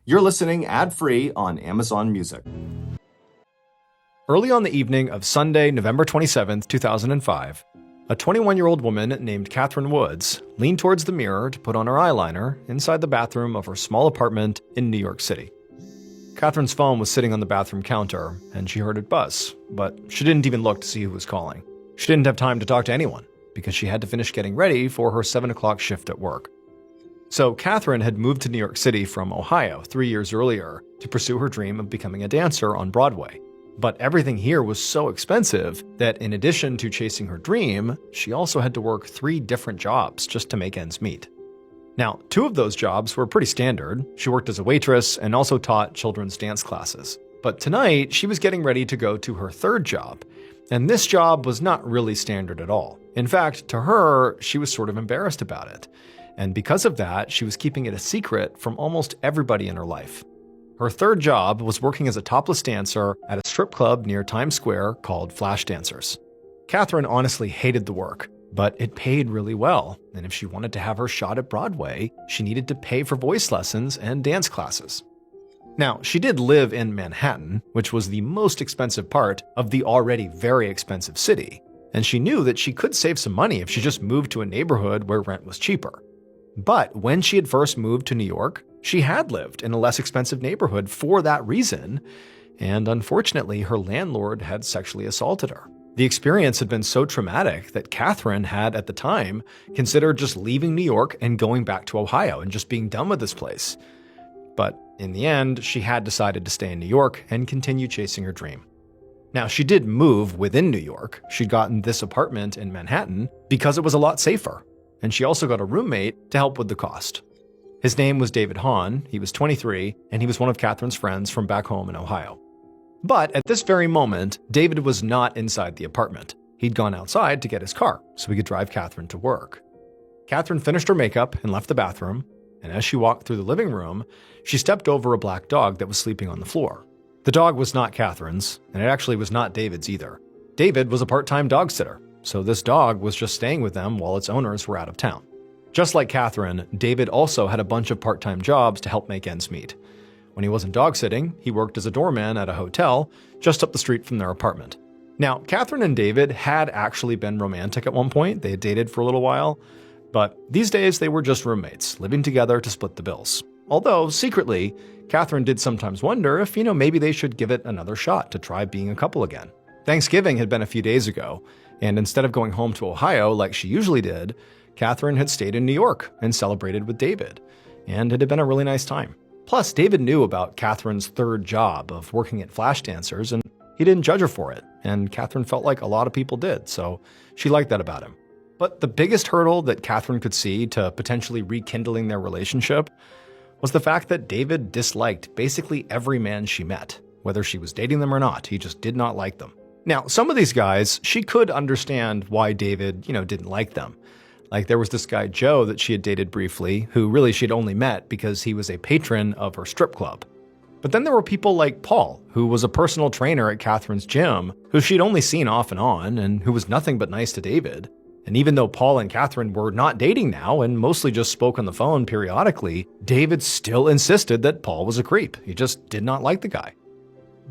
You're listening ad-free on Amazon Music. Early on the evening of Sunday, November 27, 2005, a 21-year-old woman named Catherine Woods leaned towards the mirror to put on her eyeliner inside the bathroom of her small apartment in New York City. Catherine's phone was sitting on the bathroom counter, and she heard it buzz, but she didn't even look to see who was calling. She didn't have time to talk to anyone, because she had to finish getting ready for her 7 o'clock shift at work. So Catherine had moved to New York City from Ohio 3 years earlier to pursue her dream of becoming a dancer on Broadway. But everything here was so expensive that in addition to chasing her dream, she also had to work 3 different jobs just to make ends meet. Now, 2 of those jobs were pretty standard. She worked as a waitress and also taught children's dance classes. But tonight, she was getting ready to go to her 3rd job. And this job was not really standard at all. In fact, to her, she was sort of embarrassed about it. And because of that, she was keeping it a secret from almost everybody in her life. Her 3rd job was working as a topless dancer at a strip club near Times Square called Flash Dancers. Catherine honestly hated the work, but it paid really well, and if she wanted to have her shot at Broadway, she needed to pay for voice lessons and dance classes. Now, she did live in Manhattan, which was the most expensive part of the already very expensive city, and she knew that she could save some money if she just moved to a neighborhood where rent was cheaper. But when she had first moved to New York, she had lived in a less expensive neighborhood for that reason, and unfortunately, her landlord had sexually assaulted her. The experience had been so traumatic that Catherine had, at the time, considered just leaving New York and going back to Ohio and just being done with this place. But in the end, she had decided to stay in New York and continue chasing her dream. Now, she did move within New York. She'd gotten this apartment in Manhattan because it was a lot safer. And she also got a roommate to help with the cost. His name was David Hahn, he was 23, and he was one of Catherine's friends from back home in Ohio. But at this very moment, David was not inside the apartment. He'd gone outside to get his car so he could drive Catherine to work. Catherine finished her makeup and left the bathroom, and as she walked through the living room, she stepped over a black dog that was sleeping on the floor. The dog was not Catherine's, and it actually was not David's either. David was a part-time dog sitter, so this dog was just staying with them while its owners were out of town. Just like Catherine, David also had a bunch of part-time jobs to help make ends meet. When he wasn't dog sitting, he worked as a doorman at a hotel just up the street from their apartment. Now, Catherine and David had actually been romantic at one point. They had dated for a little while, but these days they were just roommates, living together to split the bills. Although, secretly, Catherine did sometimes wonder if, maybe they should give it another shot to try being a couple again. Thanksgiving had been a few days ago, and instead of going home to Ohio like she usually did, Catherine had stayed in New York and celebrated with David, and it had been a really nice time. Plus, David knew about Catherine's 3rd job of working at Flash Dancers, and he didn't judge her for it, and Catherine felt like a lot of people did, so she liked that about him. But the biggest hurdle that Catherine could see to potentially rekindling their relationship was the fact that David disliked basically every man she met. Whether she was dating them or not, he just did not like them. Now, some of these guys, she could understand why David, didn't like them. Like there was this guy, Joe, that she had dated briefly, who really she'd only met because he was a patron of her strip club. But then there were people like Paul, who was a personal trainer at Catherine's gym, who she'd only seen off and on, and who was nothing but nice to David. And even though Paul and Catherine were not dating now and mostly just spoke on the phone periodically, David still insisted that Paul was a creep. He just did not like the guy.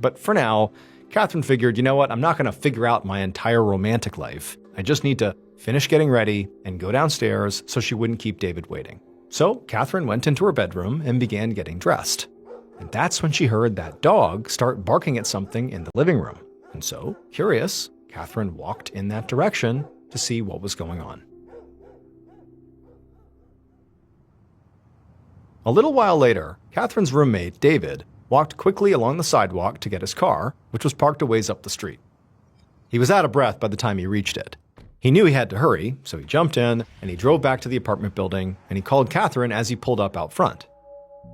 But for now, Catherine figured, you know what, I'm not going to figure out my entire romantic life. I just need to finish getting ready and go downstairs so she wouldn't keep David waiting. So Catherine went into her bedroom and began getting dressed. And that's when she heard that dog start barking at something in the living room. And so, curious, Catherine walked in that direction to see what was going on. A little while later, Catherine's roommate, David, walked quickly along the sidewalk to get his car, which was parked a ways up the street. He was out of breath by the time he reached it. He knew he had to hurry, so he jumped in and he drove back to the apartment building and he called Catherine as he pulled up out front.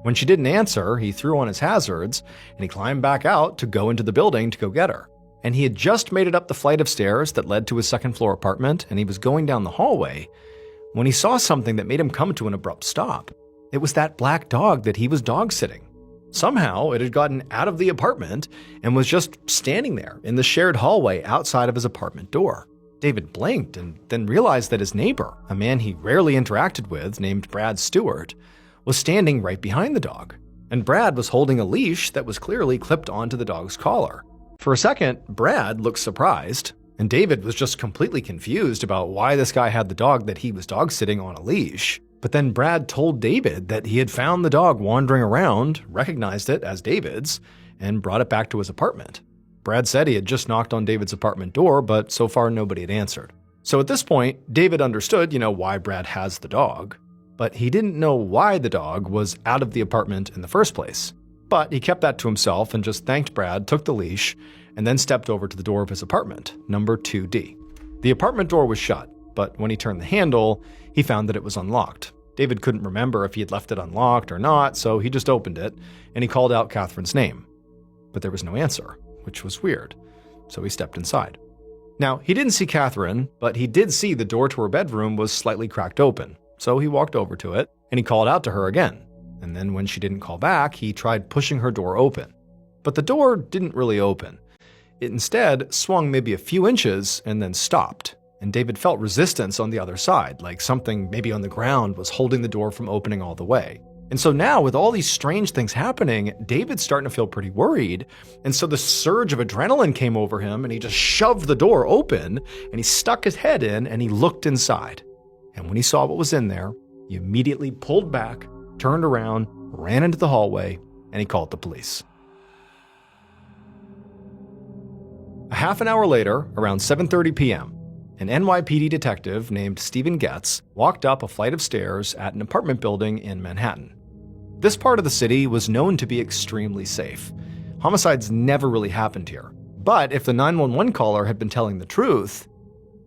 When she didn't answer, he threw on his hazards and he climbed back out to go into the building to go get her. And he had just made it up the flight of stairs that led to his 2nd floor apartment and he was going down the hallway when he saw something that made him come to an abrupt stop. It was that black dog that he was dog sitting. Somehow, it had gotten out of the apartment and was just standing there in the shared hallway outside of his apartment door. David blinked and then realized that his neighbor, a man he rarely interacted with named Brad Stewart, was standing right behind the dog. And Brad was holding a leash that was clearly clipped onto the dog's collar. For a second, Brad looked surprised, and David was just completely confused about why this guy had the dog that he was dog sitting on a leash. But then Brad told David that he had found the dog wandering around, recognized it as David's, and brought it back to his apartment. Brad said he had just knocked on David's apartment door, but so far nobody had answered. So at this point, David understood, why Brad has the dog. But he didn't know why the dog was out of the apartment in the first place. But he kept that to himself and just thanked Brad, took the leash, and then stepped over to the door of his apartment, number 2D. The apartment door was shut, but when he turned the handle, he found that it was unlocked. David couldn't remember if he had left it unlocked or not, so he just opened it, and he called out Catherine's name. But there was no answer, which was weird, so he stepped inside. Now, he didn't see Catherine, but he did see the door to her bedroom was slightly cracked open. So he walked over to it, and he called out to her again. And then when she didn't call back, he tried pushing her door open. But the door didn't really open. It instead swung maybe a few inches and then stopped. And David felt resistance on the other side, like something maybe on the ground was holding the door from opening all the way. And so now, with all these strange things happening, David's starting to feel pretty worried. And so the surge of adrenaline came over him, and he just shoved the door open, and he stuck his head in, and he looked inside. And when he saw what was in there, he immediately pulled back, turned around, ran into the hallway, and he called the police. A half an hour later, around 7:30 p.m., an NYPD detective named Stephen Getz walked up a flight of stairs at an apartment building in Manhattan. This part of the city was known to be extremely safe. Homicides never really happened here. But if the 911 caller had been telling the truth,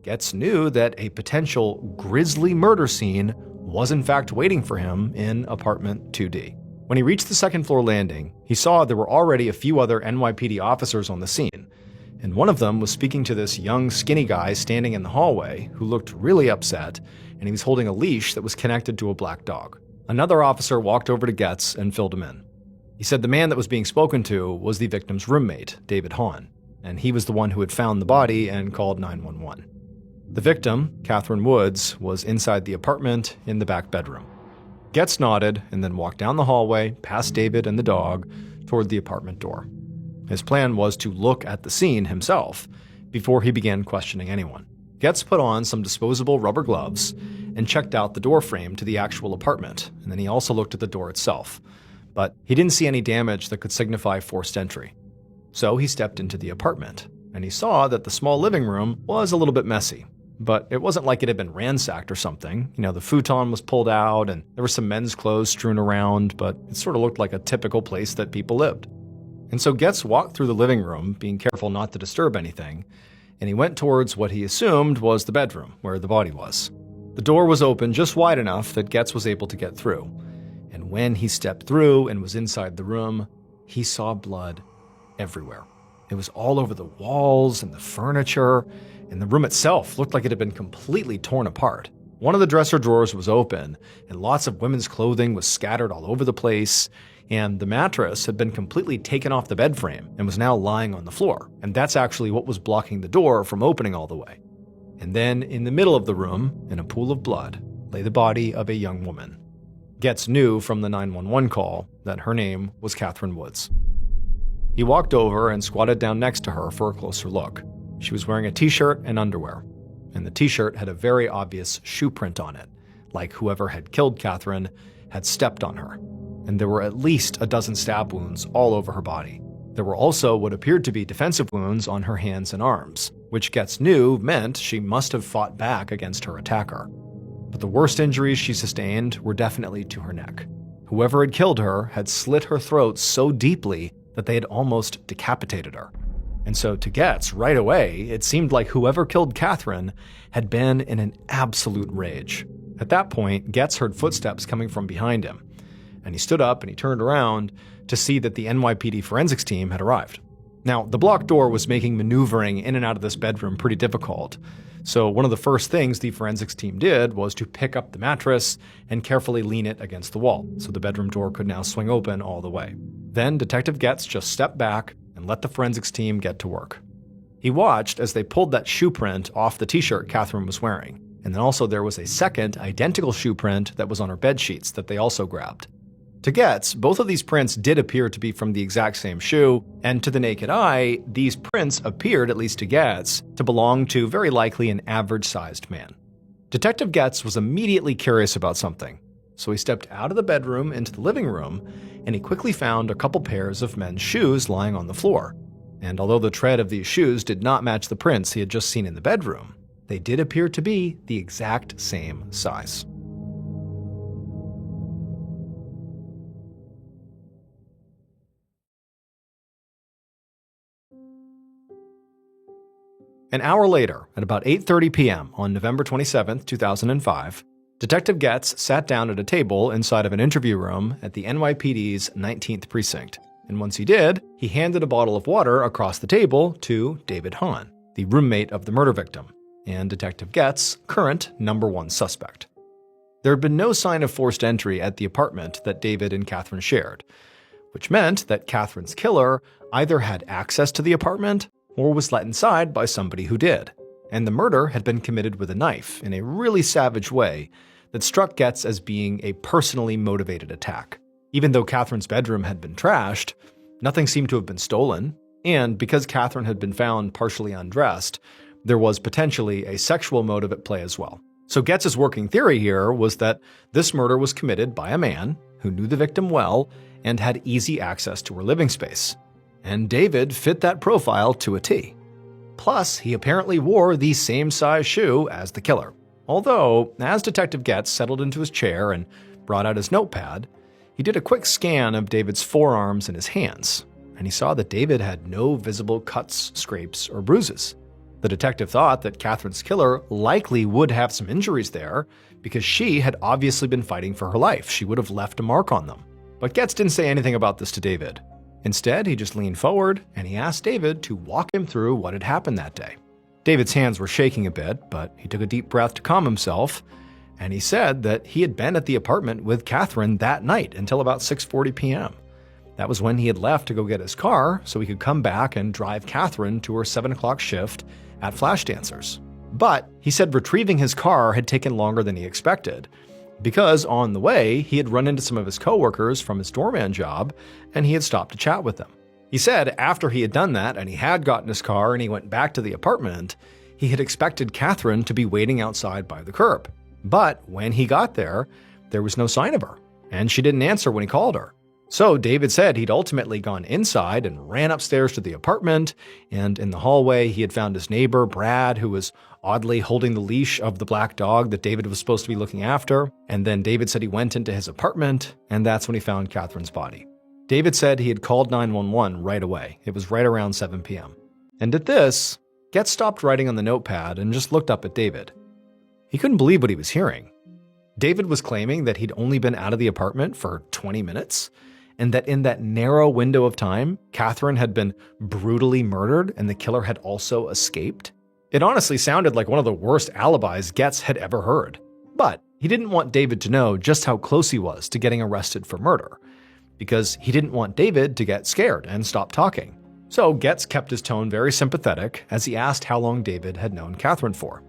Getz knew that a potential grisly murder scene was in fact waiting for him in apartment 2D. When he reached the second floor landing, he saw there were already a few other NYPD officers on the scene, and one of them was speaking to this young, skinny guy standing in the hallway who looked really upset, and he was holding a leash that was connected to a black dog. Another officer walked over to Getz and filled him in. He said the man that was being spoken to was the victim's roommate, David Hahn, and he was the one who had found the body and called 911. The victim, Catherine Woods, was inside the apartment in the back bedroom. Getz nodded and then walked down the hallway, past David and the dog, toward the apartment door. His plan was to look at the scene himself before he began questioning anyone. Getz put on some disposable rubber gloves and checked out the door frame to the actual apartment, and then he also looked at the door itself. But he didn't see any damage that could signify forced entry. So he stepped into the apartment, and he saw that the small living room was a little bit messy. But it wasn't like it had been ransacked or something. The futon was pulled out and there were some men's clothes strewn around, but it sort of looked like a typical place that people lived. And so Getz walked through the living room, being careful not to disturb anything, and he went towards what he assumed was the bedroom, where the body was. The door was open just wide enough that Getz was able to get through. And when he stepped through and was inside the room, he saw blood everywhere. It was all over the walls and the furniture, and the room itself looked like it had been completely torn apart. One of the dresser drawers was open, and lots of women's clothing was scattered all over the place, and the mattress had been completely taken off the bed frame and was now lying on the floor, and that's actually what was blocking the door from opening all the way. And then, in the middle of the room, in a pool of blood, lay the body of a young woman. Getz knew from the 911 call that her name was Catherine Woods. He walked over and squatted down next to her for a closer look. She was wearing a t-shirt and underwear, and the t-shirt had a very obvious shoe print on it, like whoever had killed Catherine had stepped on her. And there were at least a dozen stab wounds all over her body. There were also what appeared to be defensive wounds on her hands and arms, which Getz knew meant she must have fought back against her attacker. But the worst injuries she sustained were definitely to her neck. Whoever had killed her had slit her throat so deeply that they had almost decapitated her. And so to Getz, right away, it seemed like whoever killed Catherine had been in an absolute rage. At that point, Getz heard footsteps coming from behind him, and he stood up and he turned around to see that the NYPD forensics team had arrived. Now, the blocked door was making maneuvering in and out of this bedroom pretty difficult, so one of the first things the forensics team did was to pick up the mattress and carefully lean it against the wall, so the bedroom door could now swing open all the way. Then Detective Getz just stepped back and let the forensics team get to work. He watched as they pulled that shoe print off the t-shirt Catherine was wearing, and then also there was a second identical shoe print that was on her bed sheets that they also grabbed. To Getz, both of these prints did appear to be from the exact same shoe, and to the naked eye, these prints appeared, at least to Getz, to belong to very likely an average-sized man. Detective Getz was immediately curious about something, so he stepped out of the bedroom into the living room, and he quickly found a couple pairs of men's shoes lying on the floor. And although the tread of these shoes did not match the prints he had just seen in the bedroom, they did appear to be the exact same size. An hour later, at about 8:30 p.m. on November 27, 2005, Detective Getz sat down at a table inside of an interview room at the NYPD's 19th Precinct. And once he did, he handed a bottle of water across the table to David Hahn, the roommate of the murder victim, and Detective Getz' current number one suspect. There had been no sign of forced entry at the apartment that David and Catherine shared, which meant that Catherine's killer either had access to the apartment or was let inside by somebody who did. And the murder had been committed with a knife in a really savage way that struck Getz as being a personally motivated attack. Even though Catherine's bedroom had been trashed, nothing seemed to have been stolen, and because Catherine had been found partially undressed, there was potentially a sexual motive at play as well. So Getz's working theory here was that this murder was committed by a man who knew the victim well and had easy access to her living space. And David fit that profile to a T. Plus, he apparently wore the same size shoe as the killer. Although, as Detective Getz settled into his chair and brought out his notepad, he did a quick scan of David's forearms and his hands, and he saw that David had no visible cuts, scrapes, or bruises. The detective thought that Catherine's killer likely would have some injuries there because she had obviously been fighting for her life. She would have left a mark on them. But Getz didn't say anything about this to David. Instead, he just leaned forward and he asked David to walk him through what had happened that day. David's hands were shaking a bit, but he took a deep breath to calm himself, and he said that he had been at the apartment with Catherine that night until about 6:40 p.m. That was when he had left to go get his car so he could come back and drive Catherine to her 7 o'clock shift at Flash Dancers. But he said retrieving his car had taken longer than he expected, because on the way, he had run into some of his coworkers from his doorman job, and he had stopped to chat with them. He said after he had done that and he had gotten his car and he went back to the apartment, he had expected Catherine to be waiting outside by the curb. But when he got there, there was no sign of her, and she didn't answer when he called her. So David said he'd ultimately gone inside and ran upstairs to the apartment, and in the hallway he had found his neighbor, Brad, who was oddly holding the leash of the black dog that David was supposed to be looking after. And then David said he went into his apartment, and that's when he found Catherine's body. David said he had called 911 right away. It was right around 7 p.m. And at this, Getz stopped writing on the notepad and just looked up at David. He couldn't believe what he was hearing. David was claiming that he'd only been out of the apartment for 20 minutes, and that in that narrow window of time, Catherine had been brutally murdered and the killer had also escaped. It honestly sounded like one of the worst alibis Getz had ever heard. But he didn't want David to know just how close he was to getting arrested for murder, because he didn't want David to get scared and stop talking. So Getz kept his tone very sympathetic as he asked how long David had known Catherine for.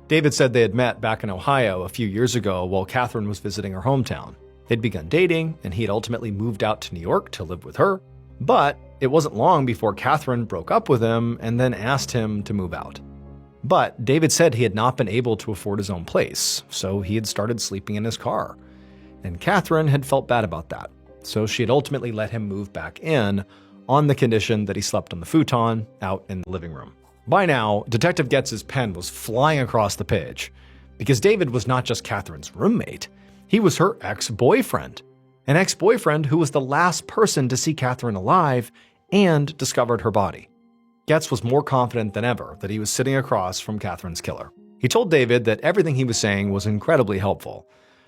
David said they had met back in Ohio a few years ago while Catherine was visiting her hometown. They'd begun dating, and he had ultimately moved out to New York to live with her. But it wasn't long before Catherine broke up with him and then asked him to move out. But David said he had not been able to afford his own place, so he had started sleeping in his car. And Catherine had felt bad about that, so she had ultimately let him move back in on the condition that he slept on the futon out in the living room. By now, Detective Getz's pen was flying across the page, because David was not just Catherine's roommate, he was her ex-boyfriend. An ex-boyfriend who was the last person to see Catherine alive and discovered her body. Getz was more confident than ever that he was sitting across from Catherine's killer. He told David that everything he was saying was incredibly helpful,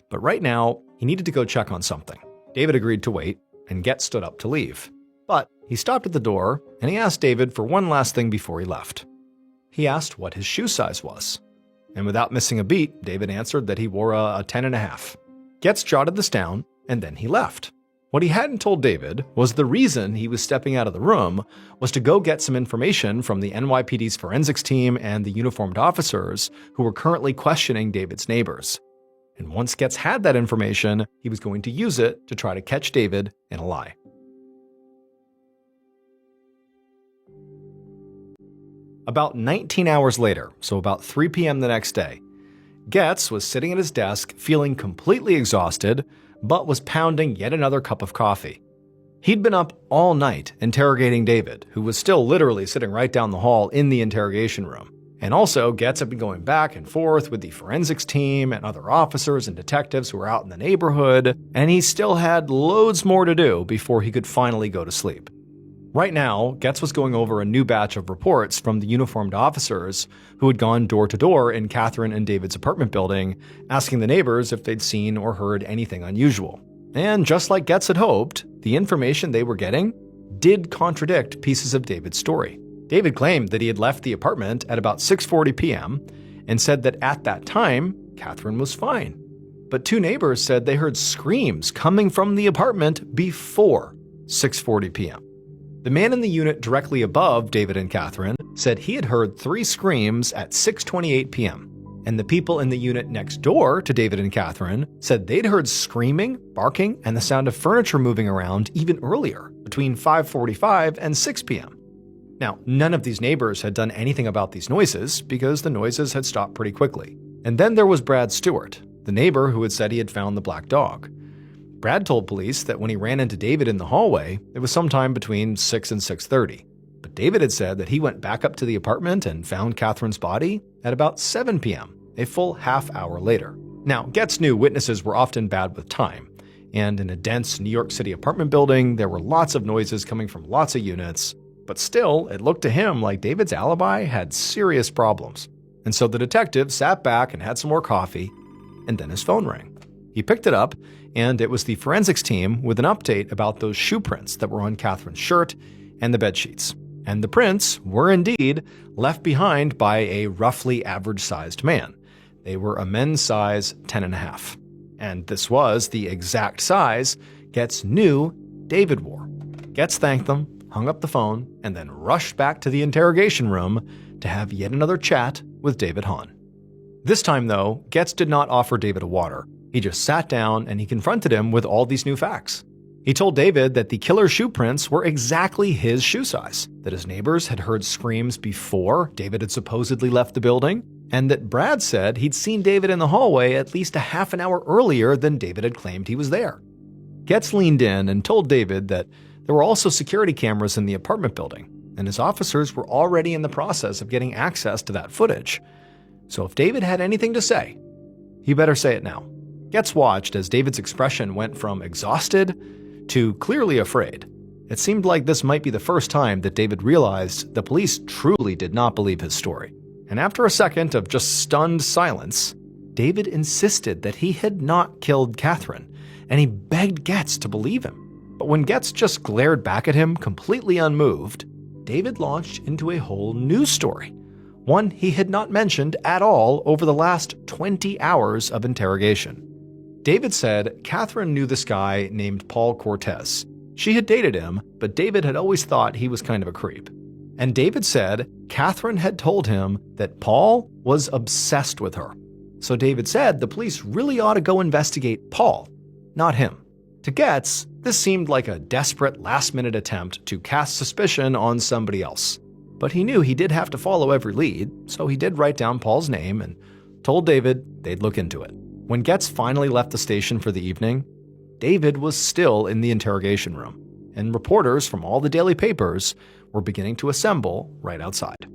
but right now, he needed to go check on something. David agreed to wait, and Getz stood up to leave. But he stopped at the door, and he asked David for one last thing before he left. He asked what his shoe size was. And without missing a beat, David answered that he wore a 10.5. Getz jotted this down, and then he left. What he hadn't told David was the reason he was stepping out of the room was to go get some information from the NYPD's forensics team and the uniformed officers who were currently questioning David's neighbors. And once Getz had that information, he was going to use it to try to catch David in a lie. About 19 hours later, so about 3 p.m. the next day, Getz was sitting at his desk feeling completely exhausted, but was pounding yet another cup of coffee. He'd been up all night interrogating David, who was still literally sitting right down the hall in the interrogation room. And also, Getz had been going back and forth with the forensics team and other officers and detectives who were out in the neighborhood, and he still had loads more to do before he could finally go to sleep. Right now, Getz was going over a new batch of reports from the uniformed officers who had gone door to door in Catherine and David's apartment building, asking the neighbors if they'd seen or heard anything unusual. And just like Getz had hoped, the information they were getting did contradict pieces of David's story. David claimed that he had left the apartment at about 6:40 p.m. and said that at that time, Catherine was fine. But two neighbors said they heard screams coming from the apartment before 6:40 p.m. The man in the unit directly above David and Catherine said he had heard 3 screams at 6:28 p.m. And the people in the unit next door to David and Catherine said they'd heard screaming, barking, and the sound of furniture moving around even earlier, between 5:45 and 6 p.m. Now, none of these neighbors had done anything about these noises because the noises had stopped pretty quickly. And then there was Brad Stewart, the neighbor who had said he had found the black dog. Brad told police that when he ran into David in the hallway, it was sometime between 6 and 6:30. But David had said that he went back up to the apartment and found Catherine's body at about 7 p.m., a full half hour later. Now, Getz knew witnesses were often bad with time, and in a dense New York City apartment building, there were lots of noises coming from lots of units, but still, it looked to him like David's alibi had serious problems. And so the detective sat back and had some more coffee, and then his phone rang. He picked it up, and it was the forensics team with an update about those shoe prints that were on Catherine's shirt and the bedsheets. And the prints were indeed left behind by a roughly average-sized man. They were a men's size 10.5. And this was the exact size Getz knew David wore. Getz thanked them, hung up the phone, and then rushed back to the interrogation room to have yet another chat with David Hahn. This time, though, Getz did not offer David a water. He just sat down and he confronted him with all these new facts. He told David that the killer's shoe prints were exactly his shoe size, that his neighbors had heard screams before David had supposedly left the building, and that Brad said he'd seen David in the hallway at least a half an hour earlier than David had claimed he was there. Getz leaned in and told David that there were also security cameras in the apartment building, and his officers were already in the process of getting access to that footage. So if David had anything to say, he better say it now. Getz watched as David's expression went from exhausted to clearly afraid. It seemed like this might be the first time that David realized the police truly did not believe his story. And after a second of just stunned silence, David insisted that he had not killed Catherine, and he begged Getz to believe him. But when Getz just glared back at him completely unmoved, David launched into a whole new story, one he had not mentioned at all over the last 20 hours of interrogation. David said Catherine knew this guy named Paul Cortez. She had dated him, but David had always thought he was kind of a creep. And David said Catherine had told him that Paul was obsessed with her. So David said the police really ought to go investigate Paul, not him. To Getz, this seemed like a desperate last-minute attempt to cast suspicion on somebody else. But he knew he did have to follow every lead, so he did write down Paul's name and told David they'd look into it. When Getz finally left the station for the evening, David was still in the interrogation room, and reporters from all the daily papers were beginning to assemble right outside.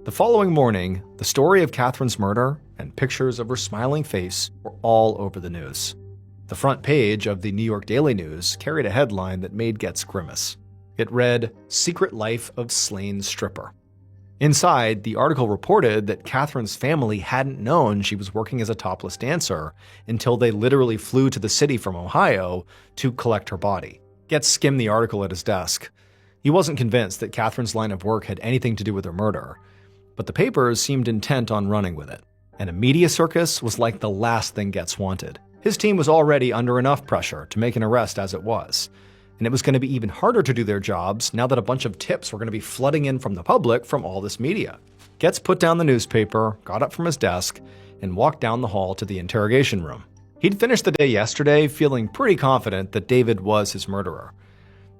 The following morning, the story of Catherine's murder and pictures of her smiling face were all over the news. The front page of the New York Daily News carried a headline that made Getz grimace. It read, "Secret Life of Slain Stripper." Inside, the article reported that Catherine's family hadn't known she was working as a topless dancer until they literally flew to the city from Ohio to collect her body. Getz skimmed the article at his desk. He wasn't convinced that Catherine's line of work had anything to do with her murder, but the papers seemed intent on running with it. And a media circus was like the last thing Getz wanted. His team was already under enough pressure to make an arrest as it was. And it was going to be even harder to do their jobs now that a bunch of tips were going to be flooding in from the public from all this media. Getz put down the newspaper, got up from his desk, and walked down the hall to the interrogation room. He'd finished the day yesterday feeling pretty confident that David was his murderer.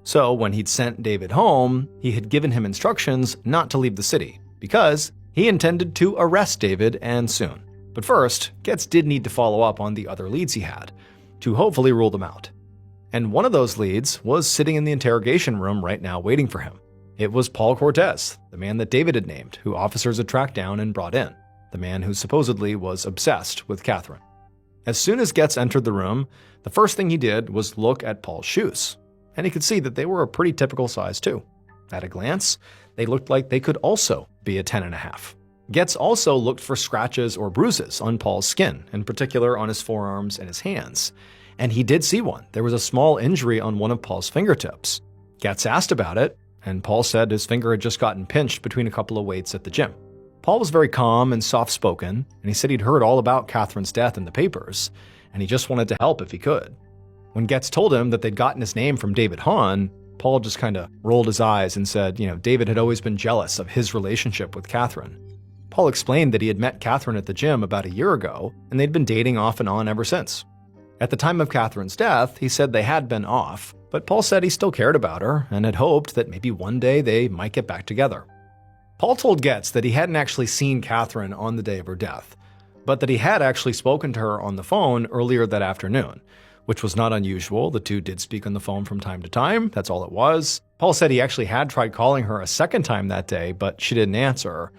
So when he'd sent David home, he had given him instructions not to leave the city, because he intended to arrest David and soon. But first, Getz did need to follow up on the other leads he had, to hopefully rule them out. And one of those leads was sitting in the interrogation room right now waiting for him. It was Paul Cortez, the man that David had named, who officers had tracked down and brought in, the man who supposedly was obsessed with Catherine. As soon as Getz entered the room, the first thing he did was look at Paul's shoes, and he could see that they were a pretty typical size too. At a glance, they looked like they could also be a 10.5. Getz also looked for scratches or bruises on Paul's skin, in particular on his forearms and his hands. And he did see one. There was a small injury on one of Paul's fingertips. Getz asked about it, and Paul said his finger had just gotten pinched between a couple of weights at the gym. Paul was very calm and soft-spoken, and he said he'd heard all about Catherine's death in the papers, and he just wanted to help if he could. When Getz told him that they'd gotten his name from David Hahn, Paul just kind of rolled his eyes and said, David had always been jealous of his relationship with Catherine. Paul explained that he had met Catherine at the gym about a year ago, and they'd been dating off and on ever since. At the time of Catherine's death, he said they had been off, but Paul said he still cared about her and had hoped that maybe one day they might get back together. Paul told Getz that he hadn't actually seen Catherine on the day of her death, but that he had actually spoken to her on the phone earlier that afternoon, which was not unusual. The two did speak on the phone from time to time. That's all it was. Paul said he actually had tried calling her a second time that day, but she didn't answer.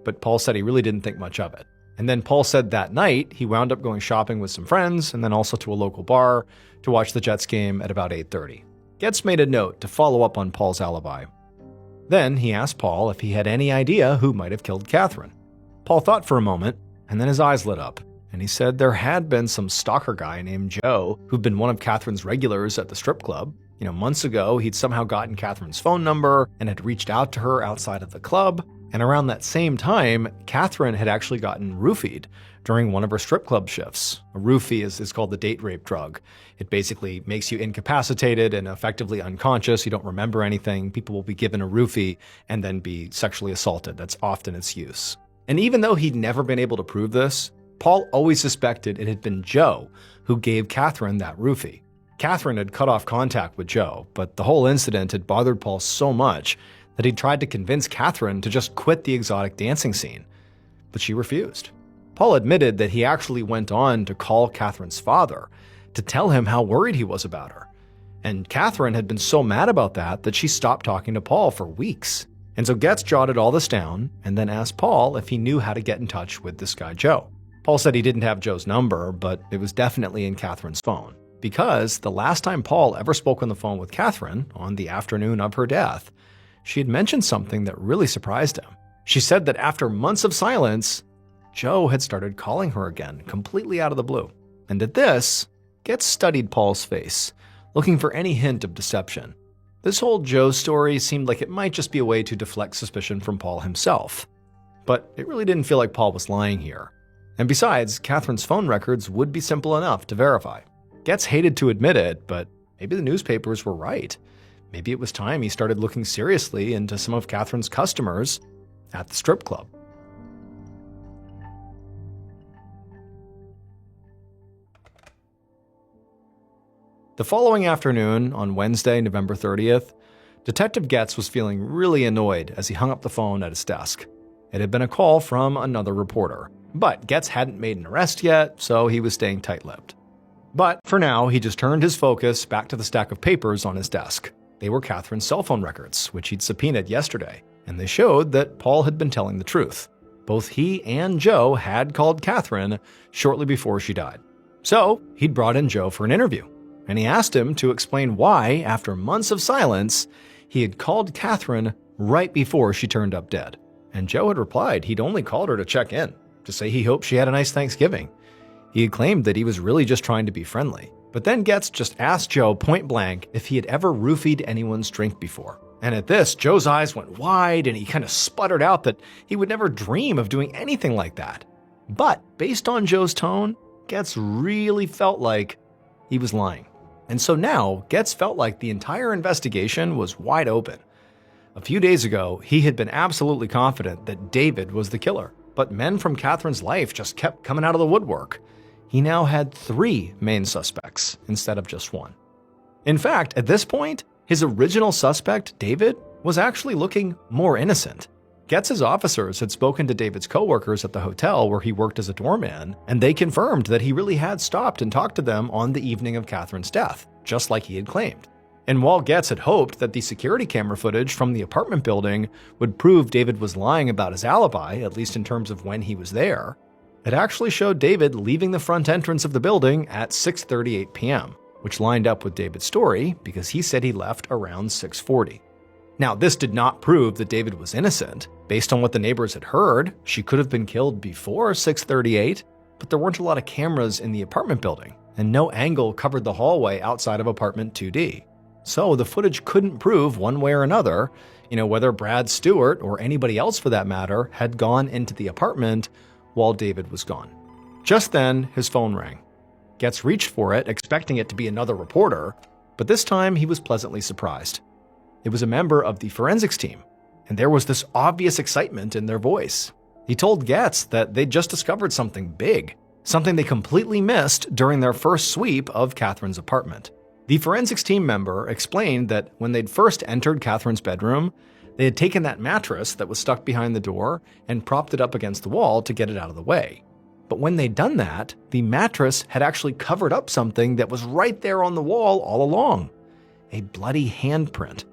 But Paul said he really didn't think much of it. And then Paul said that night he wound up going shopping with some friends and then also to a local bar to watch the Jets game at about 8:30. Getz made a note to follow up on Paul's alibi. Then he asked Paul if he had any idea who might have killed Catherine. Paul thought for a moment, and then his eyes lit up, and he said there had been some stalker guy named Joe who'd been one of Catherine's regulars at the strip club. Months ago, he'd somehow gotten Catherine's phone number and had reached out to her outside of the club. And around that same time, Catherine had actually gotten roofied during one of her strip club shifts. A roofie is called the date rape drug. It basically makes you incapacitated and effectively unconscious. You don't remember anything. People will be given a roofie and then be sexually assaulted. That's often its use. And even though he'd never been able to prove this, Paul always suspected it had been Joe who gave Catherine that roofie. Catherine had cut off contact with Joe, but the whole incident had bothered Paul so much that he tried to convince Catherine to just quit the exotic dancing scene, but she refused. Paul admitted that he actually went on to call Catherine's father to tell him how worried he was about her. And Catherine had been so mad about that she stopped talking to Paul for weeks. And so Getz jotted all this down and then asked Paul if he knew how to get in touch with this guy Joe. Paul said he didn't have Joe's number, but it was definitely in Catherine's phone. Because the last time Paul ever spoke on the phone with Catherine, on the afternoon of her death, she had mentioned something that really surprised him. She said that after months of silence, Joe had started calling her again, completely out of the blue. And at this, Getz studied Paul's face, looking for any hint of deception. This whole Joe story seemed like it might just be a way to deflect suspicion from Paul himself. But it really didn't feel like Paul was lying here. And besides, Catherine's phone records would be simple enough to verify. Getz hated to admit it, but maybe the newspapers were right. Maybe it was time he started looking seriously into some of Catherine's customers at the strip club. The following afternoon, on Wednesday, November 30th, Detective Getz was feeling really annoyed as he hung up the phone at his desk. It had been a call from another reporter, but Getz hadn't made an arrest yet, so he was staying tight-lipped. But for now, he just turned his focus back to the stack of papers on his desk. They were Catherine's cell phone records, which he'd subpoenaed yesterday, and they showed that Paul had been telling the truth. Both he and Joe had called Catherine shortly before she died. So he'd brought in Joe for an interview, and he asked him to explain why, after months of silence, he had called Catherine right before she turned up dead. And Joe had replied he'd only called her to check in, to say he hoped she had a nice Thanksgiving. He had claimed that he was really just trying to be friendly. But then Getz just asked Joe point blank if he had ever roofied anyone's drink before. And at this, Joe's eyes went wide and he kind of sputtered out that he would never dream of doing anything like that. But based on Joe's tone, Getz really felt like he was lying. And so now, Getz felt like the entire investigation was wide open. A few days ago, he had been absolutely confident that David was the killer, but men from Catherine's life just kept coming out of the woodwork. He now had 3 main suspects instead of just 1. In fact, at this point, his original suspect, David, was actually looking more innocent. Getz's officers had spoken to David's coworkers at the hotel where he worked as a doorman, and they confirmed that he really had stopped and talked to them on the evening of Catherine's death, just like he had claimed. And while Getz had hoped that the security camera footage from the apartment building would prove David was lying about his alibi, at least in terms of when he was there, it actually showed David leaving the front entrance of the building at 6:38 p.m., which lined up with David's story because he said he left around 6:40. Now, this did not prove that David was innocent. Based on what the neighbors had heard, she could have been killed before 6:38, but there weren't a lot of cameras in the apartment building, and no angle covered the hallway outside of apartment 2D. So the footage couldn't prove one way or another, whether Brad Stewart, or anybody else for that matter, had gone into the apartment while David was gone. Just then, his phone rang. Getz reached for it, expecting it to be another reporter, but this time he was pleasantly surprised. It was a member of the forensics team, and there was this obvious excitement in their voice. He told Getz that they'd just discovered something big, something they completely missed during their first sweep of Catherine's apartment. The forensics team member explained that when they'd first entered Catherine's bedroom, they had taken that mattress that was stuck behind the door and propped it up against the wall to get it out of the way. But when they'd done that, the mattress had actually covered up something that was right there on the wall all along. A bloody handprint.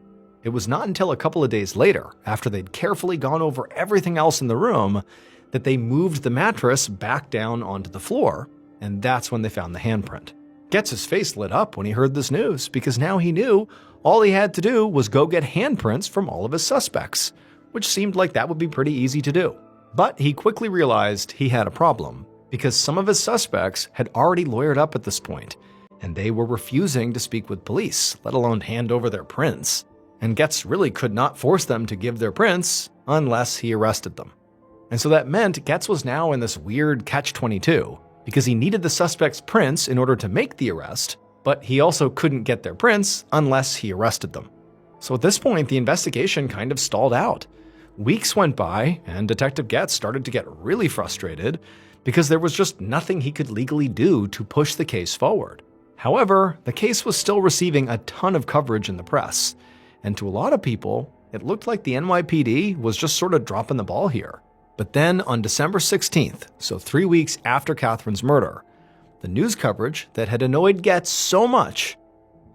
It was not until a couple of days later, after they'd carefully gone over everything else in the room, that they moved the mattress back down onto the floor, and that's when they found the handprint. Getz's face lit up when he heard this news, because now he knew all he had to do was go get handprints from all of his suspects, which seemed like that would be pretty easy to do. But he quickly realized he had a problem, because some of his suspects had already lawyered up at this point, and they were refusing to speak with police, let alone hand over their prints. And Getz really could not force them to give their prints unless he arrested them. And so that meant Getz was now in this weird catch-22, because he needed the suspects' prints in order to make the arrest, but he also couldn't get their prints unless he arrested them. So at this point, the investigation kind of stalled out. Weeks went by, and Detective Getz started to get really frustrated because there was just nothing he could legally do to push the case forward. However, the case was still receiving a ton of coverage in the press, and to a lot of people, it looked like the NYPD was just sort of dropping the ball here. But then on December 16th, so 3 weeks after Catherine's murder, the news coverage that had annoyed Getz so much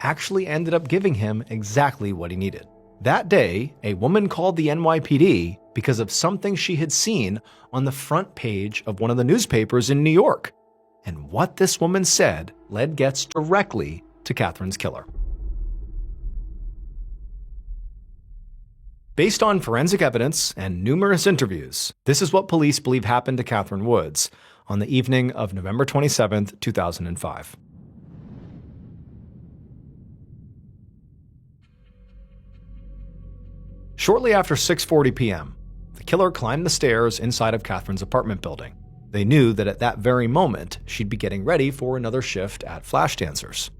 actually ended up giving him exactly what he needed. That day, a woman called the NYPD because of something she had seen on the front page of one of the newspapers in New York. And what this woman said led Getz directly to Catherine's killer. Based on forensic evidence and numerous interviews, this is what police believe happened to Catherine Woods on the evening of November 27, 2005. Shortly after 6:40 p.m., the killer climbed the stairs inside of Catherine's apartment building. They knew that at that very moment, she'd be getting ready for another shift at Flash Dancers.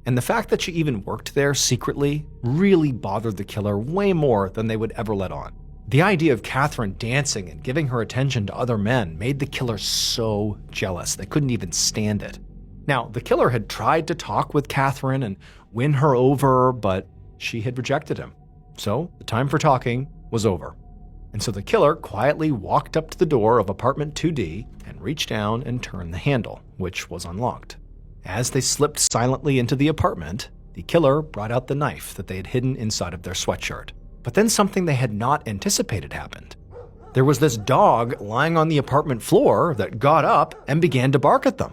And the fact that she even worked there secretly really bothered the killer way more than they would ever let on. The idea of Catherine dancing and giving her attention to other men made the killer so jealous they couldn't even stand it. Now, the killer had tried to talk with Catherine and win her over, but she had rejected him. So the time for talking was over. And so the killer quietly walked up to the door of apartment 2D and reached down and turned the handle, which was unlocked. As they slipped silently into the apartment, the killer brought out the knife that they had hidden inside of their sweatshirt. But then something they had not anticipated happened. There was this dog lying on the apartment floor that got up and began to bark at them.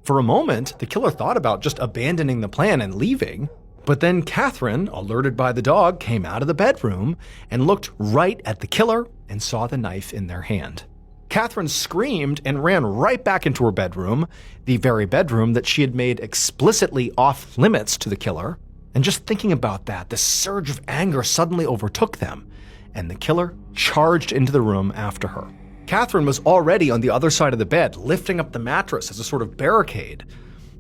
For a moment, the killer thought about just abandoning the plan and leaving, but then Catherine, alerted by the dog, came out of the bedroom and looked right at the killer and saw the knife in their hand. Catherine screamed and ran right back into her bedroom, the very bedroom that she had made explicitly off limits to the killer. And just thinking about that, the surge of anger suddenly overtook them, and the killer charged into the room after her. Catherine was already on the other side of the bed, lifting up the mattress as a sort of barricade.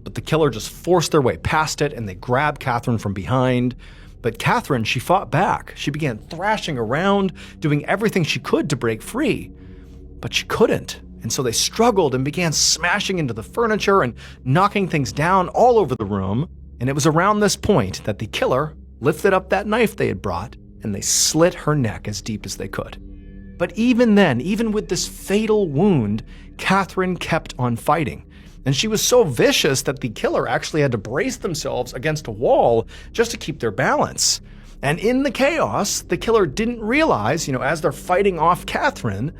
but the killer just forced their way past it and they grabbed Catherine from behind. But Catherine, she fought back. She began thrashing around, doing everything she could to break free. But she couldn't, and so they struggled and began smashing into the furniture and knocking things down all over the room. And it was around this point that the killer lifted up that knife they had brought and they slit her neck as deep as they could. But even then, even with this fatal wound, Catherine kept on fighting. And she was so vicious that the killer actually had to brace themselves against a wall just to keep their balance. And in the chaos, the killer didn't realize, as they're fighting off Catherine,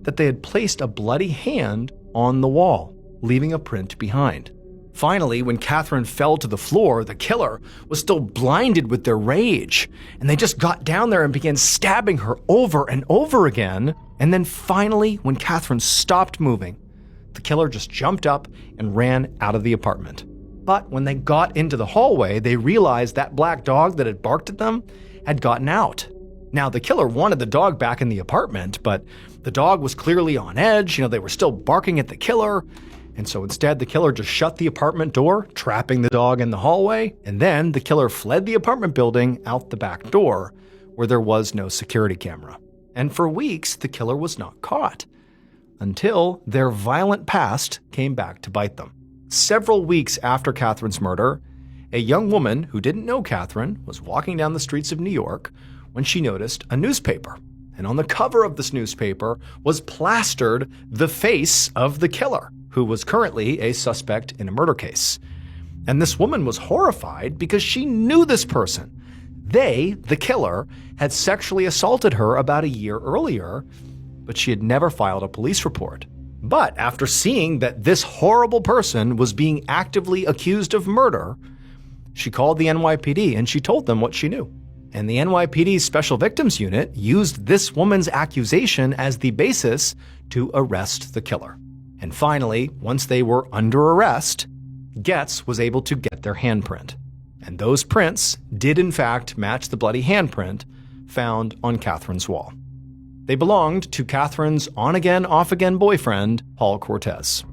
that they had placed a bloody hand on the wall, leaving a print behind. Finally, when Catherine fell to the floor, the killer was still blinded with their rage, and they just got down there and began stabbing her over and over again. And then finally, when Catherine stopped moving, the killer just jumped up and ran out of the apartment. But when they got into the hallway, they realized that black dog that had barked at them had gotten out. Now, the killer wanted the dog back in the apartment, but the dog was clearly on edge. They were still barking at the killer. And so instead, the killer just shut the apartment door, trapping the dog in the hallway. And then the killer fled the apartment building out the back door, where there was no security camera. And for weeks, the killer was not caught, until their violent past came back to bite them. Several weeks after Catherine's murder, a young woman who didn't know Catherine was walking down the streets of New York when she noticed a newspaper. And on the cover of this newspaper was plastered the face of the killer, who was currently a suspect in a murder case. And this woman was horrified because she knew this person. They, the killer, had sexually assaulted her about a year earlier, but she had never filed a police report. But after seeing that this horrible person was being actively accused of murder, she called the NYPD and she told them what she knew. And the NYPD's Special Victims Unit used this woman's accusation as the basis to arrest the killer. And finally, once they were under arrest, Getz was able to get their handprint. And those prints did in fact match the bloody handprint found on Catherine's wall. They belonged to Catherine's on-again, off-again boyfriend, Paul Cortez.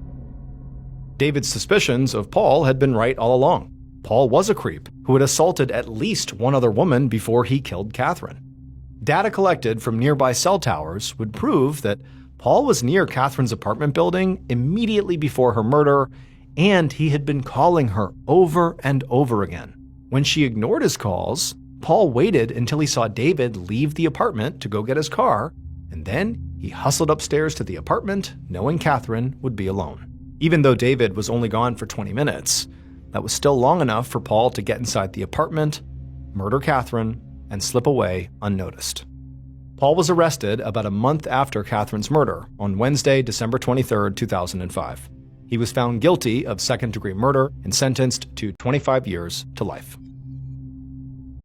David's suspicions of Paul had been right all along. Paul was a creep who had assaulted at least one other woman before he killed Catherine. Data collected from nearby cell towers would prove that Paul was near Catherine's apartment building immediately before her murder, and he had been calling her over and over again. When she ignored his calls, Paul waited until he saw David leave the apartment to go get his car, and then he hustled upstairs to the apartment, knowing Catherine would be alone. Even though David was only gone for 20 minutes, that was still long enough for Paul to get inside the apartment, murder Catherine, and slip away unnoticed. Paul was arrested about a month after Catherine's murder on Wednesday, December 23, 2005. He was found guilty of second-degree murder and sentenced to 25 years to life.